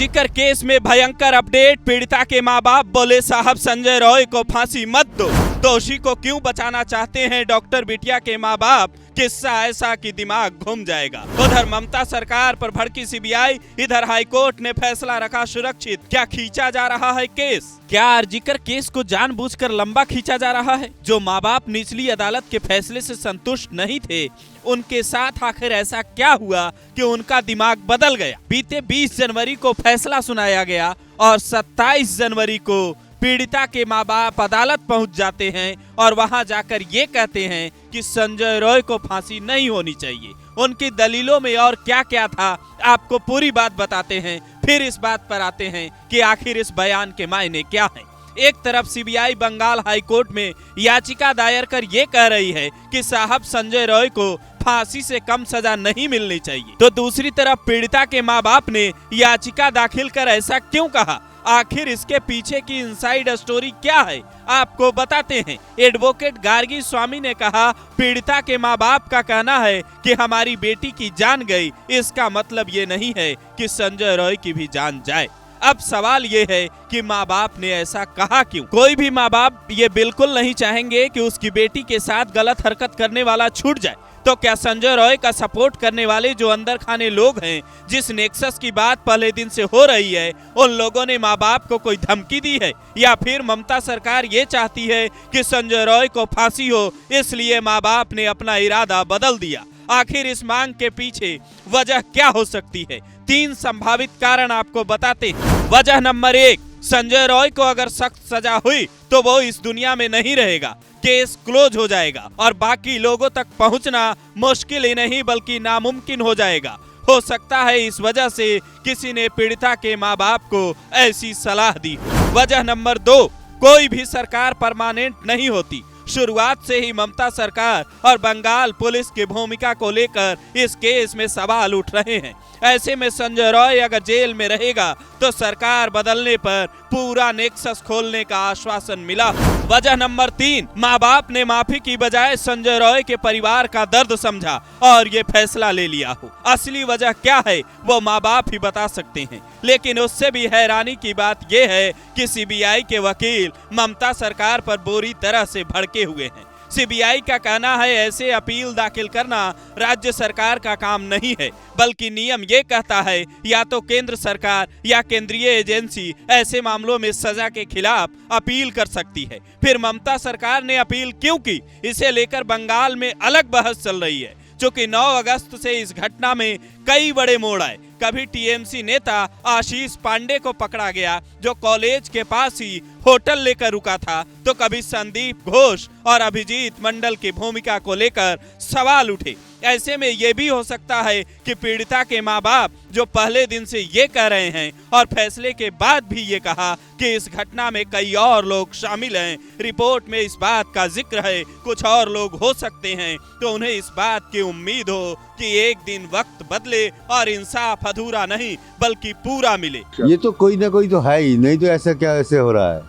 RG Kar case में भयंकर update. पीड़िता के मां बाप बोले साहब संजय रॉय को फांसी मत दो। दोषी को क्यों बचाना चाहते हैं डॉक्टर बिटिया के मां बाप, किस्सा ऐसा कि दिमाग घूम जाएगा। उधर ममता सरकार पर भड़की सीबीआई, इधर हाईकोर्ट ने फैसला रखा सुरक्षित। क्या खींचा जा रहा है केस? क्या आरजीकर केस को जानबूझकर लंबा खींचा जा रहा है? जो माँ बाप निचली अदालत के फैसले से संतुष्ट नहीं थे, उनके साथ आखिर ऐसा क्या हुआ कि उनका दिमाग बदल गया? बीते 20 जनवरी को फैसला सुनाया गया और 27 जनवरी को पीड़िता के माँ बाप अदालत पहुंच जाते हैं और वहां जाकर ये कहते हैं कि संजय रॉय को फांसी नहीं होनी चाहिए। उनकी दलीलों में और क्या क्या था, आपको पूरी बात बताते हैं। फिर इस बात पर आते हैं कि आखिर इस बयान के मायने क्या हैं। एक तरफ सीबीआई बंगाल हाईकोर्ट में याचिका दायर कर ये कह रही है कि साहब संजय रॉय को फांसी से कम सजा नहीं मिलनी चाहिए, तो दूसरी तरफ पीड़िता के माँ बाप ने याचिका दाखिल कर ऐसा क्यों कहा? आखिर इसके पीछे की इनसाइड स्टोरी क्या है, आपको बताते हैं। एडवोकेट गार्गी स्वामी ने कहा, पीड़िता के माँ बाप का कहना है कि हमारी बेटी की जान गई, इसका मतलब ये नहीं है कि संजय रॉय की भी जान जाए। अब सवाल ये है कि माँ बाप ने ऐसा कहा क्यों? कोई भी माँ बाप ये बिल्कुल नहीं चाहेंगे कि उसकी बेटी के साथ गलत हरकत करने वाला छूट जाए। तो क्या संजय रॉय का सपोर्ट करने वाले जो अंदर खाने लोग हैं, जिस नेक्सस की बात पहले दिन से हो रही है, उन लोगों ने माँ बाप को कोई धमकी दी है? या फिर ममता सरकार ये चाहती है कि संजय रॉय को फांसी हो, इसलिए माँ बाप ने अपना इरादा बदल दिया? आखिर इस मांग के पीछे वजह क्या हो सकती है? 3 संभावित कारण आपको बताते हैं। वजह नंबर 1, संजय रॉय को अगर सख्त सजा हुई तो वो इस दुनिया में नहीं रहेगा, केस क्लोज हो जाएगा और बाकी लोगों तक पहुंचना मुश्किल ही नहीं बल्कि नामुमकिन हो जाएगा। हो सकता है इस वजह से किसी ने पीड़िता के माँ बाप को ऐसी सलाह दी। वजह नंबर 2, कोई भी सरकार परमानेंट नहीं होती। शुरुआत से ही ममता सरकार और बंगाल पुलिस की भूमिका को लेकर इस केस में सवाल उठ रहे हैं। ऐसे में संजय रॉय अगर जेल में रहेगा तो सरकार बदलने पर पूरा नेक्सस खोलने का आश्वासन मिला। वजह नंबर 3, माँ बाप ने माफी की बजाय संजय रॉय के परिवार का दर्द समझा और ये फैसला ले लिया हो। असली वजह क्या है वो माँ बाप ही बता सकते हैं, लेकिन उससे भी हैरानी की बात यह है कि सीबीआई के वकील ममता सरकार पर बुरी तरह से भड़के हुए हैं। सीबीआई का कहना है ऐसे अपील दाखिल करना राज्य सरकार का काम नहीं है, बल्कि नियम ये कहता है या तो केंद्र सरकार या केंद्रीय एजेंसी ऐसे मामलों में सजा के खिलाफ अपील कर सकती है। फिर ममता सरकार ने अपील क्यों की, इसे लेकर बंगाल में अलग बहस चल रही है। चूंकि 9 अगस्त से इस घटना में कई बड़े मोड़ आए। कभी टीएमसी नेता आशीष पांडे को पकड़ा गया जो कॉलेज के पास ही होटल लेकर रुका था, तो कभी संदीप घोष और अभिजीत मंडल की भूमिका को लेकर सवाल उठे। ऐसे में ये भी हो सकता है कि पीड़िता के माँ बाप जो पहले दिन से ये कह रहे हैं और फैसले के बाद भी ये कहा कि इस घटना में कई और लोग शामिल हैं, रिपोर्ट में इस बात का जिक्र है, कुछ और लोग हो सकते हैं, तो उन्हें इस बात की उम्मीद हो कि एक दिन वक्त बदले और इंसाफ अधूरा नहीं बल्कि पूरा मिले। ये तो कोई ना कोई तो है ही, नहीं तो ऐसा क्या ऐसे हो रहा है?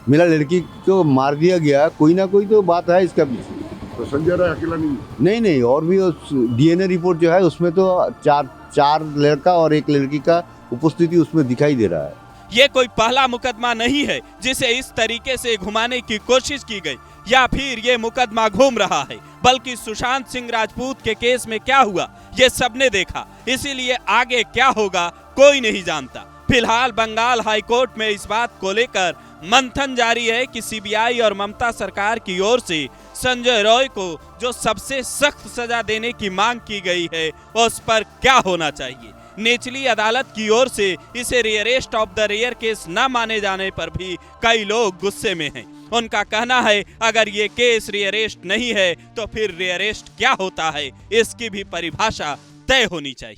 मेरा लड़की को मार दिया गया, कोई ना कोई तो बात है इसका पीछे। तो संजय राय अकेला नहीं, और भी डीएनए रिपोर्ट जो है उसमें तो चार लड़का और एक लड़की का उपस्थिति उसमें दिखाई दे रहा है। ये कोई पहला मुकदमा नहीं है जिसे इस तरीके से घुमाने की कोशिश की गई, या फिर ये मुकदमा घूम रहा है, बल्कि सुशांत सिंह राजपूत के केस में क्या हुआ ये सबने देखा, इसीलिए आगे क्या होगा कोई नहीं जानता। फिलहाल बंगाल हाईकोर्ट में इस बात को लेकर मंथन जारी है कि सीबीआई और ममता सरकार की ओर से संजय रॉय को जो सबसे सख्त सजा देने की मांग की गई है उस पर क्या होना चाहिए। निचली अदालत की ओर से इसे रिअरेस्ट ऑफ द रेयर केस न माने जाने पर भी कई लोग गुस्से में हैं। उनका कहना है अगर ये केस रिअरेस्ट नहीं है तो फिर रिअरेस्ट क्या होता है, इसकी भी परिभाषा तय होनी चाहिए।